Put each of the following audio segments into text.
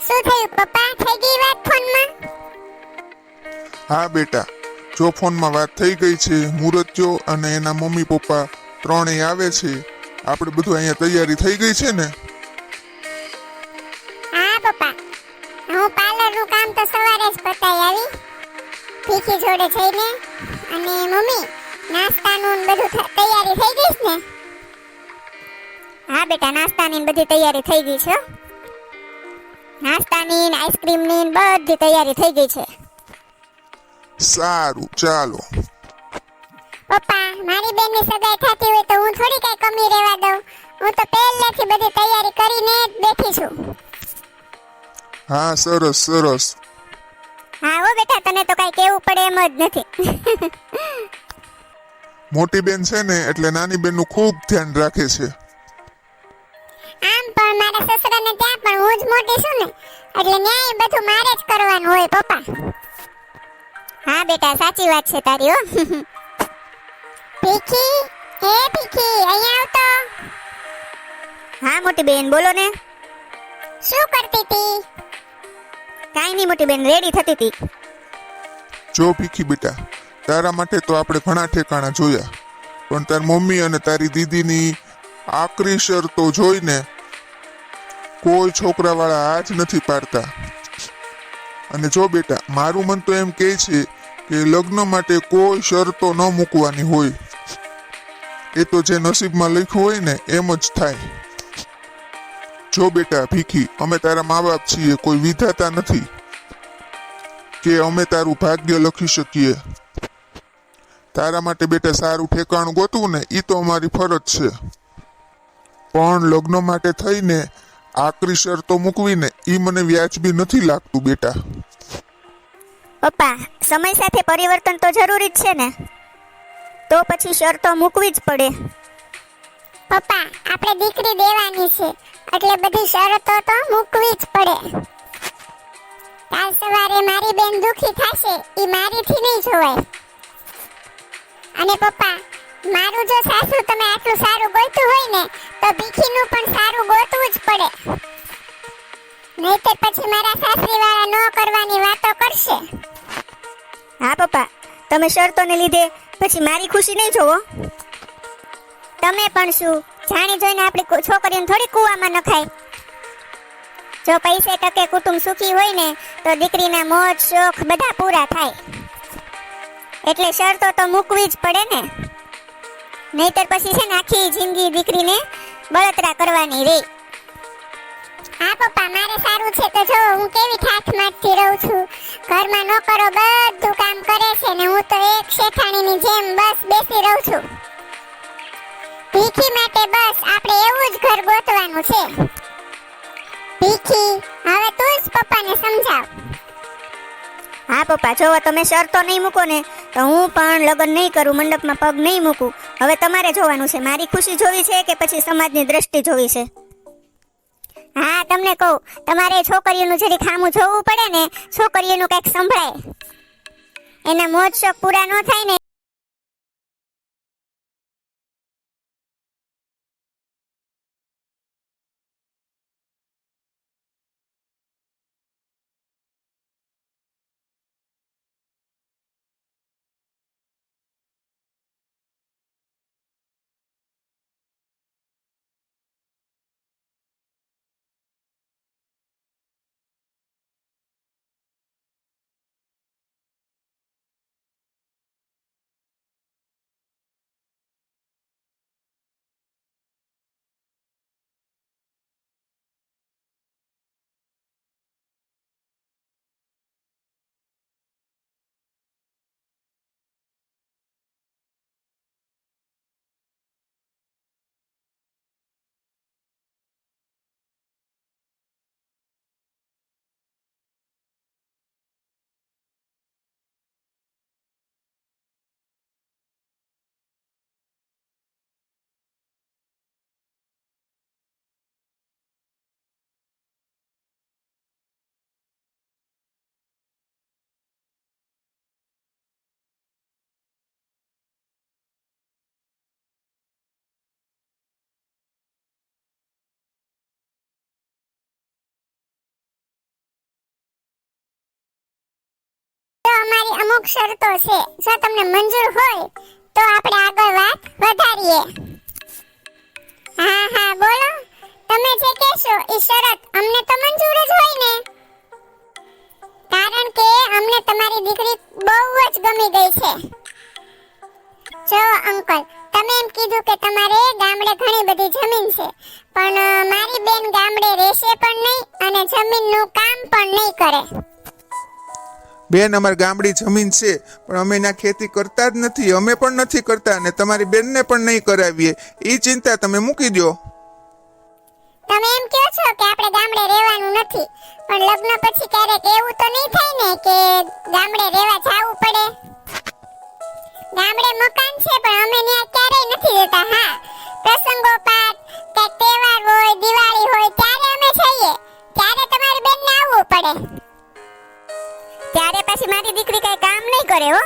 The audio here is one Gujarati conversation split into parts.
શું થયું પપ્પા, થઈ ગઈ વાત ફોનમાં? હા બેટા, જો ફોનમાં વાત થઈ ગઈ છે. મુરત્યો અને એના મમ્મી પપ્પા ત્રણેય આવે છે. આપણે બધું અહીંયા તૈયારી થઈ ગઈ છે ને? હા પપ્પા, હું પાર્લરનું કામ તો સવારે જ પતાઈ આવી, ભીખી જોડે જઈને. અને મમ્મી, નાસ્તાનું ને બધું તૈયારી થઈ ગઈ છે ને? હા બેટા, નાસ્તાની ને બધી તૈયારી થઈ ગઈ છે. નાસ્તાની ને આઈસ્ક્રીમની ને બધી તૈયારી થઈ ગઈ છે. સારું, ચાલો. પપ્પા, મારી બેનની સગાઈ થતી હોય તો હું થોડી કઈ કમી રહેવા દઉં. હું તો પહેલેથી બધી તૈયારી કરીને જ બેઠી છું. હા, સરસ સરસ. હા હો બેટા, તને તો કઈ કેવું પડે એમ જ નથી. મોટી બેન છે ને એટલે નાની બેનનું ખૂબ ધ્યાન રાખે છે. આમ પણ મારા સસરાને ત્યાં પણ હું જ મોટી છું ને, એટલે ન્યાય બધું મારે જ કરવાનું હોય પપ્પા. હા બેટા, સાચી વાત છે તારી હો. ભીખી, હે ભીખી, અહીંયા આવ તો. હા મોટી બેન, બોલો ને. શું કરતી હતી? કાંઈ નહીં મોટી બેન, રેડી થતી હતી. જો ભીખી બેટા, તારા માટે તો આપણે ઘણા ઠેકાણા જોયા, પણ તાર મમ્મી અને તારી દીદીની આકરી શરતો જોઈને કોઈ છોકરાવાળા હાથ નથી પાડતા. અને જો બેટા, મારું મન તો એમ કહે છે કે લગ્ન માટે કોઈ શરતો ન મૂકવાની હોય. એ તો જે નસીબમાં લખ્યું હોય ને એમ જ થાય. જો બેટા ભીખી, અમે તારા મા બાપ છીએ, કોઈ વિધાતા નથી કે અમે તારું ભાગ્ય લખી શકીએ. તારા માટે બેટા સારું ઠેકાણું ગોતવું ને એ તો અમારી ફરજ છે, પણ લગ્ન માટે થઈને આકરી શરતો મૂકવીને એ મને વ્યાજબી નથી લાગતું બેટા. પપ્પા, સમય સાથે પરિવર્તન તો જરૂરી જ છે ને, તો પછી શરતો મૂકવી જ પડે. પપ્પા, આપણે દીકરી દેવાની છે એટલે બધી શરતો તો મૂકવી જ પડે. કાલ સવારે મારી બેન દુખી થશે એ મારીથી નહીં જોવાય. અને પપ્પા, મારું જો સાસુ તમે આટલું સારું ગોતું હોય ને તો ભીખીનું પણ સારું ગોતવું જ પડે. નહીંતર પછી મારા સાસરીવાળા ન કરવાની વાતો કરશે. હા પપ્પા, તમે શરતોને લીધે પછી મારી ખુશી નહીં જોવો. તમે પણ શું, જાણી જોઈને આપણી છોકરીઓને થોડી કૂવામાં નખાય. જો પૈસે ટકે કુટુંબ સુખી હોય ને તો દીકરીના મોજ શોખ બધા પૂરા થાય. એટલે શરતો તો મૂકવી જ પડે ને, નહીતર પછી છે ને આખી જિંદગી દીકરીને બળતરા કરવાની રે. હા પપ્પા, મારે સારું છે તો જો હું કેવી ઠાઠ મારતી રહું છું. ઘરમાં નોકરો બધું કામ કરે છે ને હું તો એક શેઠાણીની જેમ બસ બેસી રહું છું. ભીખી માટે બસ આપણે એવું જ ઘર ગોતવાનું છે. ભીખી, હવે તું જ પપ્પાને સમજાવ. હા પપ્પા, જો તમે શરતો નહીં મૂકો ને તો હું પણ લગ્ન નહીં કરું, મંડપમાં પગ નહીં મૂકું. હવે તમારે જોવાનું છે, મારી ખુશી જોવી છે કે પછી સમાજની દ્રષ્ટિ જોવી છે. હા તમને કહું, તમારે છોકરીઓનું જરી ખામું જોવું પડે ને, છોકરીઓનું કંઈક સંભળાય. એના મોજ શોખ પૂરા ન થાય ને તો અમારી અમુક શરતો છે, જો તમને મંજૂર હોય તો આપણે આગળ વાત વધારીએ. હા હા બોલો, તમે જે કહેશો એ શરત અમને તો મંજૂર જ હોય ને, કારણ કે અમને તમારી દીકરી બહુ જ ગમી ગઈ છે. જો અંકલ, તમે એમ કીધું કે તમારે ગામડે ઘણી બધી જમીન છે, પણ મારી બેન ગામડે રહેશે પણ નહીં અને જમીનનું કામ પણ નહીં કરે. બેન, અમારી ગામડી જમીન છે પણ અમે ના ખેતી કરતા જ નથી, અમે પણ નથી કરતા ને તમારી બેનને પણ નહીં કરાવીએ. એ ચિંતા તમે મૂકી દો. તમે એમ કહો છો કે આપણે ગામડે રહેવાનું નથી, પણ લગ્ન પછી ક્યારેક એવું તો નહીં થાય ને કે ગામડે રહેવા જવું પડે. ગામડે મકાન છે પણ અમે ત્યાં ક્યારેય નથી રહેતા. હા, પ્રસંગોપાત કે તહેવાર હોય, દિવાળી હોય ત્યારે અમે જઈએ, ત્યારે તમારી બેનને આવવું પડે. ત્યારે પાછી મારી દીકરી કઈ કામ નહીં કરે હો.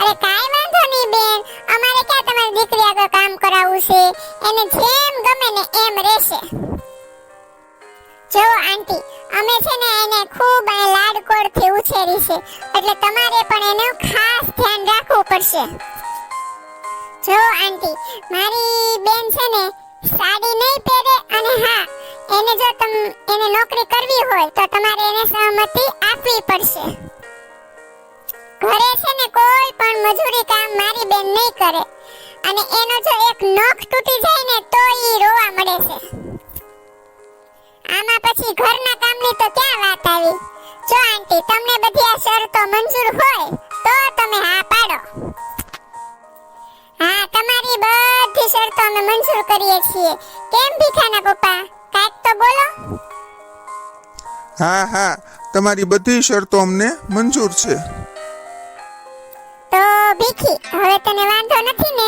અરે કાઈ વાંધો નહીં બેન, અમારે ક્યાં તમારી દીકરી આગળ કામ કરાવવું છે, એને જેમ ગમે ને એમ રહેશે. જો આંટી, અમે છે ને એને ખૂબ લાડકોડથી ઉછેરી છે, એટલે તમારે પણ એનું ખાસ ધ્યાન રાખવું પડશે. જો આંટી, મારી બેન છે ને સાડી નહીં પહેરે, અને હા, એને જો એને નોકરી કરવી હોય તો તમારે એને સહમતિ આપવી પડશે. ઘરે છે ને કોઈ પણ મજૂરી કામ મારી બેન નહીં કરે, અને એનો જો એક નખ તૂટી જાય ને તો ઈ રોવા મળે છે. આમાં પછી ઘરના કામની તો ક્યાં વાત આવી. જો આંટી, તમને બધી આ શરતો મંજૂર હોય તો તમે હા પાડો. હા, તમારી બધી શરતો અમે મંજૂર કરીએ છીએ. કેમ ભીખાના પપ્પા, કાંઈક તો બોલો. હા હા, તમારી બધી શરતો અમને મંજૂર છે. તો ભીખી, હવે તને વાંધો નથી ને?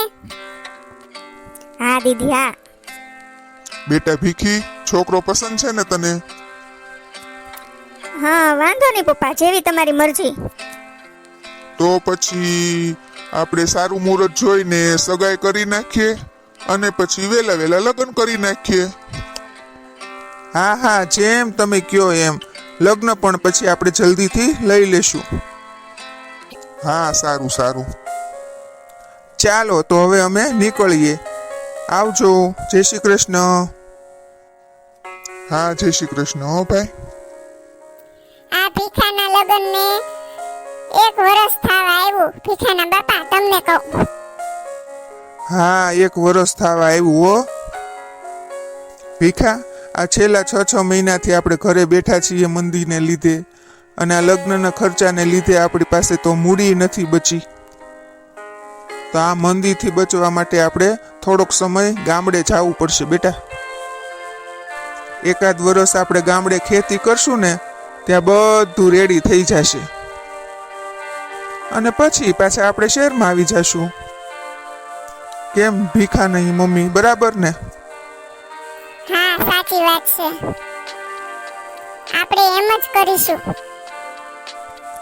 હા દીદી, હા. બેટા ભીખી, છોકરો પસંદ છે ને તને? હા, વાંધો નહીં પપ્પા, જેવી તમારી મરજી. તો પછી આપણે સારું મુહૂર્ત જોઈને સગાઈ કરી નાખીએ અને પછી વેલા વેલા લગ્ન કરી નાખીએ. હા હા, જેમ તમે કયો એમ. લગ્ન પણ પછી આપણે જલ્દીથી લઈ લેશું. હા, સારું સારું. ચાલો તો હવે અમે નીકળીએ. આવજો. જય શ્રી કૃષ્ણ. હા, જય શ્રી કૃષ્ણ. હો ભાઈ. આ ભીખાના લગ્નને 1 વર્ષ થવા આવ્યું. ભીખાના બાપા, તમને કહું. હા, 1 વર્ષ થવા આવ્યું હો. ભીખા, આ છેલ્લા 6 મહિનાથી આપણે ઘરે બેઠા છીએ મંદીને લીધે, અને આ લગ્નના ખર્ચાને લીધે આપણી પાસે તો મૂડી નથી બચી. તો આ મંદીથી બચવા માટે આપણે થોડોક સમય ગામડે જવું પડશે બેટા. 1 વર્ષ આપણે ગામડે ખેતી કરશું ને, ત્યાં બધું રેડી થઈ જશે, અને પછી પાછા આપણે શહેરમાં આવી જશું. કેમ ભીખા નહીં મમ્મી, બરાબર ને? હા, સાચી વાત છે. આપણે એમ જ કરીશું.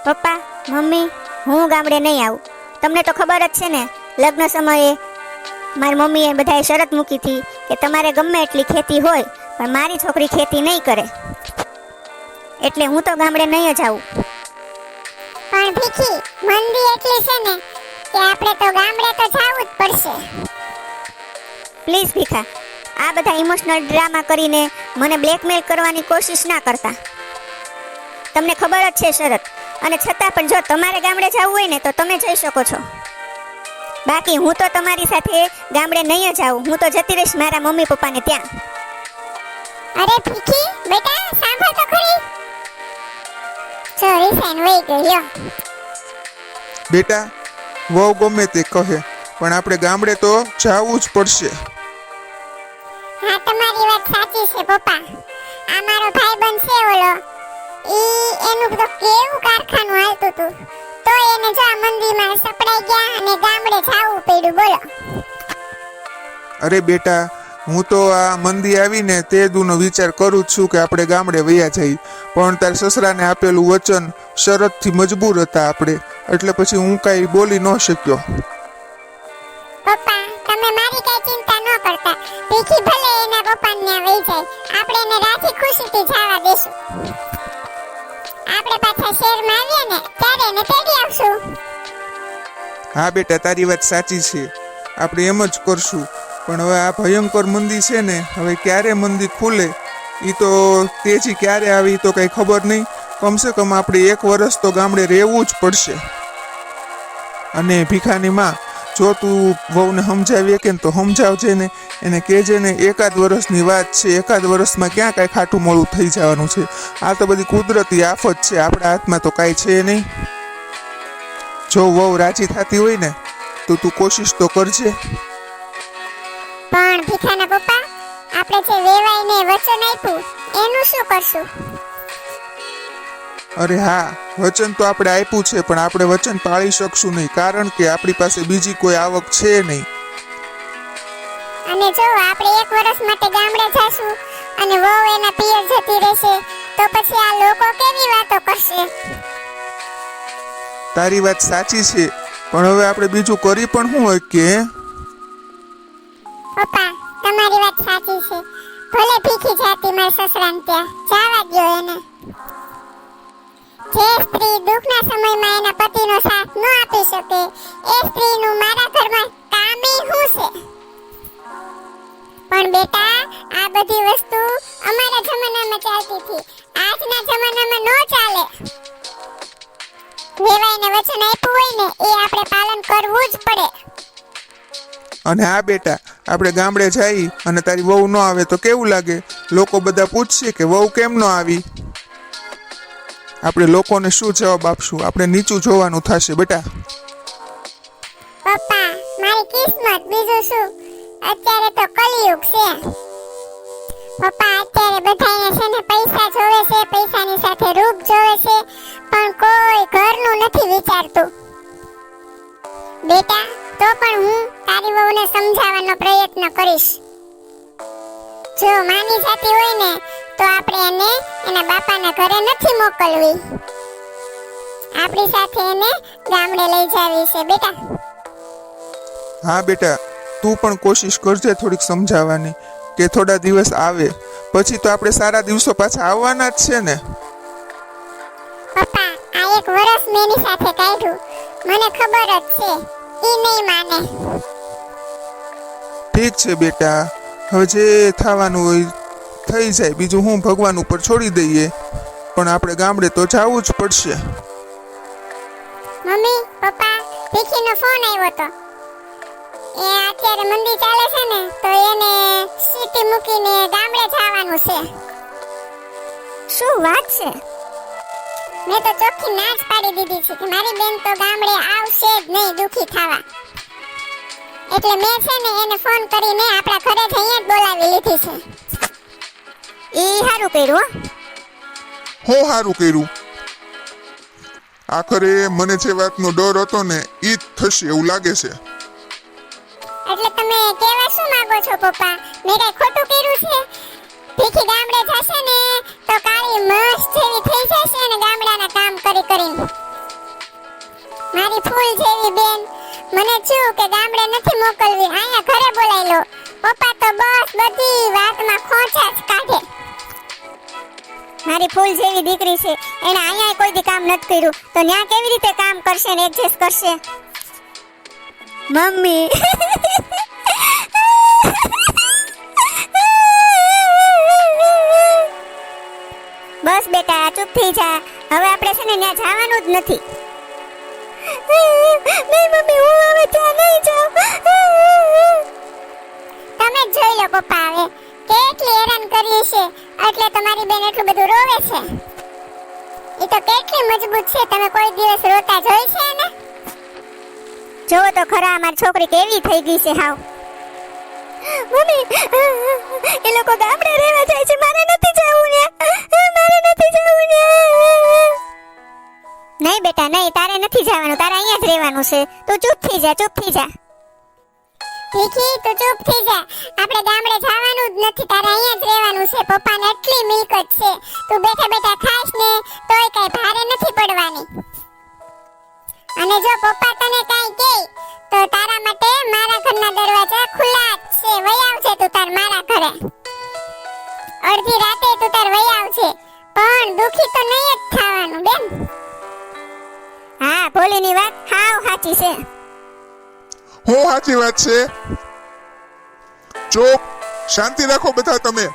પપ્પા, મમ્મી, હું ગામડે નહીં આવું. તમને તો ખબર જ છે ને, લગ્ન સમયે મારી મમ્મીએ બધાએ શરત મૂકી હતી કે તમારે ગમે એટલી ખેતી હોય પણ મારી છોકરી ખેતી નહીં કરે, એટલે હું તો ગામડે નહીં જ આવું. પણ ભીખી, મંદી એટલી છે ને કે આપણે તો ગામડે તો જવું જ પડશે. પ્લીઝ ભીખા, આ બધા ઇમોશનલ ડ્રામા કરીને મને બ્લેકમેલ કરવાની કોશિશ ના કરતા. તમને ખબર જ છે શરત, અને છતાં પણ જો તમારે ગામડે જવું હોય ને તો તમે જઈ શકો છો. બાકી હું તો તમારી સાથે ગામડે નહીં જ આવું. હું તો જતી રહીશ મારા મમ્મી પપ્પાને ત્યાં. અરે ભીખી બેટા, સાંભળ તો ખરી. ચોરી સેન વઈ ગયો. બેટા, વહુ ગમે તે કહે પણ આપણે ગામડે તો જવું જ પડશે. હા, તમારી વાત સાચી છે પપ્પા. આ મારો ભાઈબંધ છે ઓલો, એનું તો કેવું કારખાનું હાલતું હતું, તો એને જો આ મંદીમાં સપડાઈ ગયા અને ગામડે જવું પડ્યું. બોલો. અરે બેટા, હું તો આ મંદી આવીને તે દુનો વિચાર કરું જ છું કે આપણે ગામડે વયા જઈએ, પણ તાર સસરાને આપેલું વચન શરતથી મજબૂર હતા આપણે, એટલે પછી હું કાંઈ બોલી ન શક્યો. પપ્પા, તમે મારી કઈ ચિંતા ન કરતા. ભીખી ભલે એના પપ્પાને ત્યાં વહી જાય, આપણે એને રાજી ખુશીથી જવા દેશું. આપણે આપણે પાછા શહેરમાં આવીએ ને ત્યારે એને તેડી આવશું. હા બેટા, તારી વાત સાચી છે. આપણે એમ જ કરશું. પણ હવે આ ભયંકર મંદી છે ને, હવે ક્યારે મંદી ખુલે એ તો તેજી ક્યારે આવી તો કંઈ ખબર નહીં. કમસે કમ આપણે 1 વર્ષ તો ગામડે રહેવું જ પડશે. અને ભીખાની માં, જો તું વહુને સમજાવીએ કે તો સમજાવજે ને, એને કહેજે ને 1 વર્ષની વાત છે. 1 વર્ષમાં ક્યાં કાંઈ ખાટું મોડું થઈ જવાનું છે. આ તો બધી કુદરતી આફત છે, આપણા હાથમાં તો કાંઈ છે નહીં. જો વહુ રાજી થતી હોય ને તો તું કોશિશ તો કરજે. પણ ભીખાના પપ્પા, આપણે જે વેવાઈને વચન આપ્યું એનું શું કરશું? અરે હા, વચન તો આપણે આપ્યું છે, પણ આપણે વચન પાળી શકશું નહીં, કારણ કે આપણી પાસે બીજી કોઈ આવક છે નહીં. અને જો આપણે 1 વર્ષ માટે ગામડે જાશું અને વહુ એના પિયર જતી રહેશે તો પછી આ લોકો કેવી વાતો કરશે? તારી વાત સાચી છે, પણ હવે આપણે બીજું કરી પણ શું હોય કે? પપ્પા, તમારી વાત સાચી છે. ભલે ભીખી જાતી મારા સસરાને ત્યાં જવા દ્યો એને. જે સ્ત્રી દુઃખના સમયમાં એના પતિનો સાથ ન આપી શકે એ સ્ત્રીનું મારા ઘરમાં કામે શું છે? પણ બેટા, આ બધી વસ્તુ અમારા જમાનામાં ચાલતી હતી, આજના જમાનામાં ન ચાલે. વેવાઈને વચન આપ્યું હોય ને એ આપણે પાલન કરવું જ પડે. અને હા બેટા, આપણે ગામડે જઈ અને તારી વહુ ન આવે તો કેવું લાગે? લોકો બધા પૂછશે કે વહુ કેમ ન આવી. આપણે લોકોને શું જવાબ આપશું? આપણે નીચું જોવાનું થશે બેટા. પપ્પા, મારી કિસ્મત, બીજું શું? અત્યારે તો કલિયુગ છે. પપ્પા, અત્યારે બધાને છે ને પૈસા જોવે છે, પૈસાની સાથે રૂપ જોવે છે, પણ કોઈ ઘરનું નથી વિચારતું. બેટા, તો પણ હું તારી વહુને સમજાવવાનો પ્રયત્ન કરીશ. જો માની જાતી હોય ને તો આપણે એને એના બાપાના ઘરે નથી મોકલવી, આપણી સાથે એને ગામડે લઈ જાવી છે બેટા. હા બેટા, તું પણ કોશિશ કરજે થોડીક સમજાવવાની, કે થોડા દિવસ આવે, પછી તો આપણે સારા દિવસો પાછા આવવાના જ છે ને. પપ્પા, આ 1 વર્ષ મેં એની સાથે કાઢ્યું, મને ખબર જ છે ઈ નહીં માને. ઠીક છે બેટા, હવે જે થવાનું હોય થઈ જાય, બીજું હું ભગવાન ઉપર છોડી દઈએ. પણ આપણે ગામડે તો જવું જ પડશે. મમ્મી, પપ્પા, ભીખીનો ફોન આવ્યો તો. એ અત્યારે મંદી ચાલે છે ને તો એને સિટી મૂકીને ગામડે જવાનું છે. શું વાત છે? મેં તો ચોખ્ખી ના જ પાડી દીધી છે કે મારી બેન તો ગામડે આવશે જ નહીં દુખી થવા. એટલે મેં છે ને એને ફોન કરીને આપણા ઘરે જ અહીંયા જ બોલાવી લીધી છે. ઈ સારું કર્યું હો. હું સારું કર્યું. આખરે મને જે વાતનો ડર હતો ને ઈ જ થશે એવું લાગે છે. એટલે તમે કેવા શું માંગો છો પપ્પા? મેં કઈ ખોટું કર્યું છે? ભીખી ગામડે જશે ને તો કાળી મસ્ત જેવી થઈ જશે ને ગામડાના કામ કરી કરીને. મારી ફૂલ જેવી બેન, મને શું કે ગામડે નથી મોકલવી, અહીંયા ઘરે બોલાવી લો. પપ્પા તો બસ બધી વાતમાં ખોંચા જ કાઢે. મારી ફૂલ જેવી દીકરી છે, એને અહીંયા કોઈ દી કામ નથી કર્યું, તો ન્યા કેવી રીતે કામ કરશે ને એડજસ્ટ કરશે? મમ્મી, બસ બેટા, ચૂપ થઈ જા. હવે આપણે છે ને ત્યાં જવાનું જ નથી. નહીં મમ્મી, હું હવે ત્યાં નહીં જાઉં. તમે જ જોઈ લો પપ્પા, હવે કેટલી હેરાન કરી છે એટલે તમારી બેન એટલું બધું રોવે છે. એ તો કેટલી મજબૂત છે, તમે કોઈ દિવસ રોતા જોઈ છે ને? જોવો તો ખરા અમારી છોકરી કેવી થઈ ગઈ છે હાવ. મમ્મી, એ લોકો ગામડે રહેવા જાય છે, મારે નથી જવું ને. મારે નથી જવું ને. નહીં બેટા નહીં, તારે નથી જવાનું, તારે અહીંયા જ રહેવાનું છે. તું ચૂપ થઈ જા, ચૂપ થઈ જા. ભીખી, તું ચૂપ થઈ જા. આપણે ગામડે જવાનું જ નથી, તારે અહીંયા જ રહેવાનું છે. પપ્પાને એટલી મિલકત છે, તું બેઠા બેઠા ખાઈશ ને તોય કઈ ભારે નથી પડવાની. અને જો પપ્પા તને કાઈ કહે તો તારા માટે મારા ઘરના દરવાજા ખુલ્લા જ છે. વઈ આવજે તું તાર મારા ઘરે. અડધી રાતે તું તાર વઈ આવજે, પણ દુખી તો નહીં જ થવાનું બેન. હા ભોલીની વાત હાવ સાચી છે. હું સાચી વાત છે. ચૂપ, શાંતિ રાખો બધા તમે.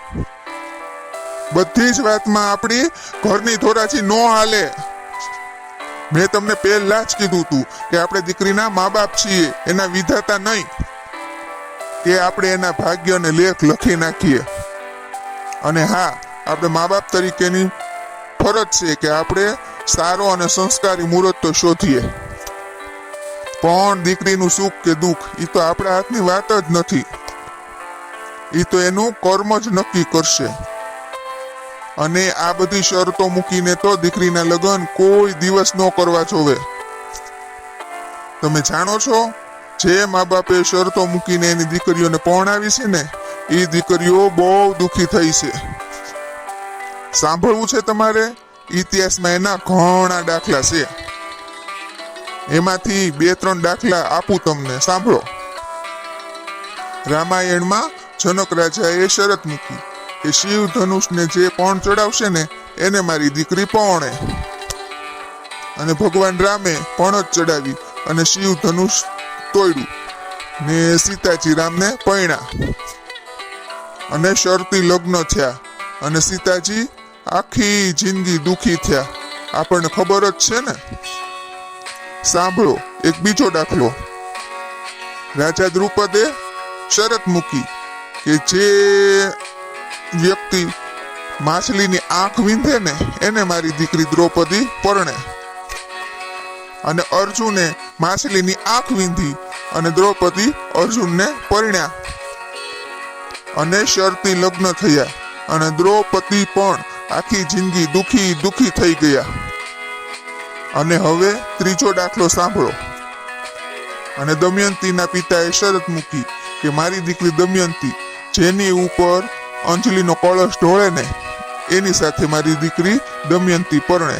બધી જ વાતમાં આપણી ઘરની ધોરાજી નો હાલે. મેં તમને પહેલા જ કીધું તું કે આપણે દીકરીના મા બાપ છીએ, એના વિધાતા નહીં કે આપણે એના ભાગ્યને લેખ લખી નાખીએ. અને હા, આપણે મા બાપ તરીકેની ફરજ છે કે આપણે સારો અને સંસ્કારી મુહૂર્ત તો શોધીએ. પણ દીકરીનું સુખ કે દુઃખ એ તો આપણા હાથની વાત જ નથી. એ તો એનું કર્મ જ નક્કી કરશે. અને આ બધી શરતો મૂકીને તો દીકરીના લગ્ન કોઈ દિવસ ન કરવા જોવે. તમે જાણો છો, જે મા બાપે શરતો મૂકીને એની દીકરીઓને પરણાવી છે ને, એ દીકરીઓ બહુ દુઃખી થઈ છે. સાંભળવું છે તમારે? ઇતિહાસમાં એના ઘણા દાખલા છે. એમાંથી 2-3 દાખલા આપું તમને, સાંભળો. રામાયણમાં જનક રાજાએ શરત મૂકી કે શિવ ધનુષને જે પણ ચડાવશે ને એને મારી દીકરી પરણે. અને ભગવાન રામે પણ જ ચડાવી અને શિવ ધનુષ તોડ્યું ને સીતાજી રામને પરણ્યા. અને શરતી લગ્ન થયા અને સીતાજી આખી જિંદગી દુખી થયા. આપણને ખબર જ છે ને. સાંભળો એક બીજો દાખલો. રાજા દ્રુપદે શરત મૂકી કે જે વ્યક્તિ માછલીની આંખ વીંધે ને એને મારી દીકરી દ્રૌપદી પરણે. અને અર્જુને માછલીની આંખ વીંધી અને દ્રૌપદી અર્જુનને પરણ્યા. અને શરતી લગ્ન થયા અને દ્રૌપદી પણ આખી જિંદગી દુખી થઈ ગયા. અને હવે ત્રીજો દાખલો સાંભળો. અને દમયંતીના પિતાએ શરત મૂકી કે મારી દીકરી દમયંતી જેની ઉપર અંજલિનો કળશ ઢોળે ને એની સાથે મારી દીકરી દમયંતી પરણે.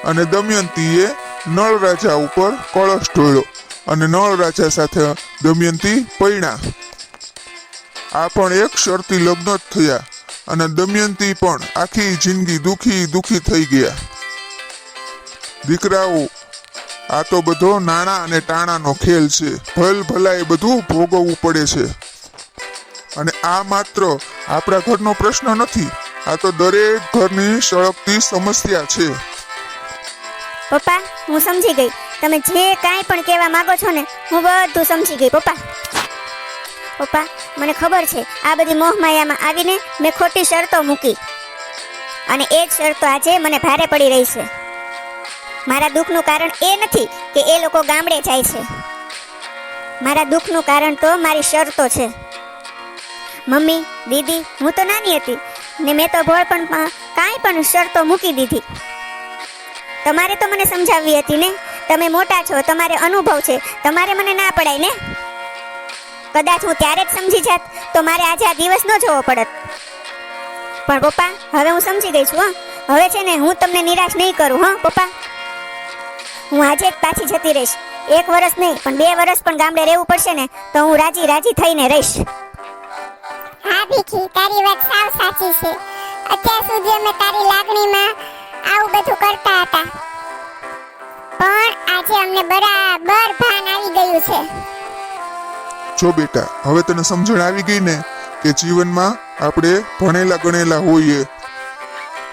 અને દમયંતીએ નળ રાજા ઉપર કળશ ઢોળ્યો અને નળ રાજા સાથે દમયંતી પરણ્યા. આ પણ એક શરતી લગ્ન જ થયા અને દમયંતી પણ આખી જિંદગી દુખી થઈ ગયા. દીકરાઓ, આ તો બધો નાણા અને ટાણાનો ખેલ છે. ભલાએ બધું ભોગવવું પડે છે. અને આ માત્ર આપણા ઘરનો પ્રશ્ન નથી, આ તો દરેક ઘરની સળગતી સમસ્યા છે. પપ્પા હું સમજી ગઈ. તમે જે કાંઈ પણ કહેવા માંગો છો ને હું બધું સમજી ગઈ પપ્પા. પપ્પા મને ખબર છે આ બધી મોહમાયામાં આવીને મેં ખોટી શરતો મૂકી અને એ જ શરતો આજે મને ભારે પડી રહી છે. મારા દુઃખનું કારણ એ નથી કે એ લોકો ગામડે જાય છે. મારા દુઃખનું કારણ તો મારી શરતો છે. મમ્મી, દીદી, હું તો નાની હતી ને મેં તો ભોળપણમાં કાંઈ પણ શરતો મૂકી દીધી. તમારે તો મને સમજાવવી હતી ને. તમે મોટા છો, તમારે અનુભવ છે, તમારે મને ના પડાય ને. કદાચ હું ત્યારે જ સમજી જાત તો મારે આજે આ દિવસ ન જોવો પડત. પણ પપ્પા હવે હું સમજી ગઈ છું. હવે છે ને હું તમને નિરાશ નહીં કરું. પપ્પા હું આજે જ પાછી જતી રહીશ. 1 વર્ષ નહીં પણ 2 વર્ષ પણ ગામડે રહેવું પડશે ને તો હું રાજી થઈને રહીશ. હા ભીખી, તારી વાત સાવ સાચી છે. અત્યાર સુધી અમે તારી લાગણીમાં આવું બધું કરતા હતા, પણ આજે અમને બરાબર ભાન આવી ગયું છે. જો બેટા, હવે તને સમજણ આવી ગઈ ને કે જીવનમાં આપણે ભણેલા ગણેલા હોઈએ,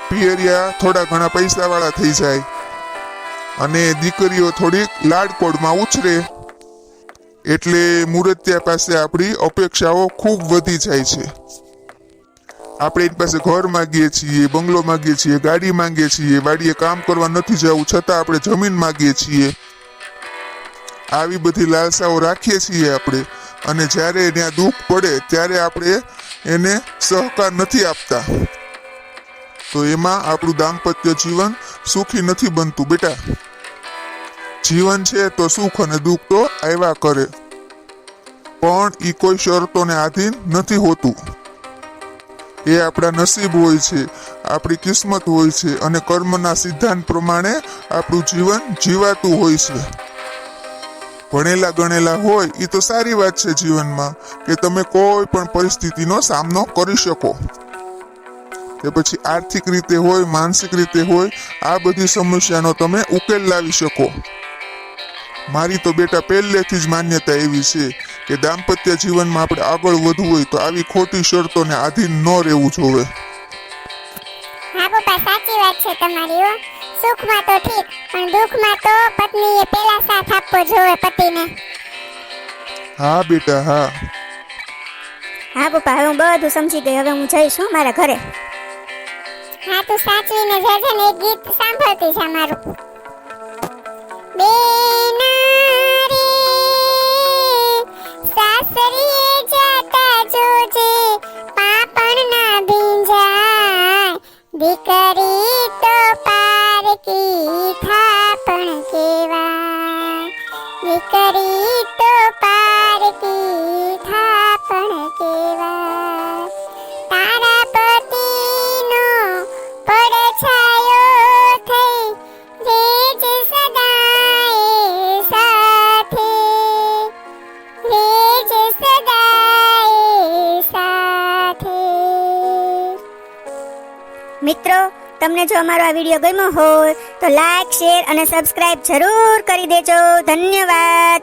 પિયરિયા થોડા ઘણા પૈસાવાળા થઈ જાય અને દીકરીઓ થોડીક લાડકોડમાં ઉછરે એટલે મૂર્તિયા પાસે આપણી અપેક્ષાઓ ખૂબ વધી જાય છે. આપણે એની પાસે ઘર માંગીએ છીએ, બંગલો માંગીએ છીએ, ગાડી માંગીએ છીએ, વાડીએ કામ કરવા નથી જવું છતાં આપણે જમીન માંગીએ છીએ. આવી બધી લાલસાઓ રાખીએ છીએ આપણે. અને જ્યારે ત્યાં દુઃખ પડે ત્યારે આપણે એને સહકાર નથી આપતા. તો એમાં આપણું દાંપત્ય જીવન સુખી નથી બનતું બેટા. જીવન છે તો સુખ અને દુઃખ તો આવ્યા કરે, પણ એ કોઈ શરતોને આધીન નથી હોતું. એ આપણા નસીબ હોય છે, આપણી કિસ્મત હોય છે અને કર્મના સિદ્ધાંત પ્રમાણે આપણું જીવન જીવાતું હોય છે. ભણેલા ગણેલા હોય એ તો સારી વાત છે જીવનમાં કે તમે કોઈ પણ પરિસ્થિતિનો સામનો કરી શકો, કે પછી આર્થિક રીતે હોય, માનસિક રીતે હોય, આ બધી સમસ્યાનો તમે ઉકેલ લાવી શકો. મારી તો બેટા પહેલેથી જ માન્યતા એવી છે કે દાંપત્ય જીવનમાં આપણે આગળ વધવું હોય તો આવી ખોટી શરતોને આધીન ન રહેવું જોવે. હા પપ્પા, સાચી વાત છે તમારી હો. સુખમાં તો ઠીક, પણ દુઃખમાં તો પત્નીએ પહેલા સાથ આપવો જોઈએ પતિને. હા બેટા હા. હા પપ્પા, હવે હું બધું સમજી ગઈ. હવે હું જઈશ હો મારા ઘરે. હા, તું સાચવીને જજે ને. એક ગીત સાંભળતી છે મારું. બેના રે સાસરીએ જતા જોજે, પાપણ ના ભીંજાય. દીકરી તો પારકી થાપણ કેવાય. દીકરી તો પારકી થાપણ કેવાય. તારા પતિનો પડછાયો થઈ રેજ સદાય સાથે. રેજ સદાય સાથે. મિત્રો, તમને જો અમારો આ વિડીયો ગમ્યો હોય તો લાઈક, શેર અને સબસ્ક્રાઇબ જરૂર કરી દેજો. ધન્યવાદ.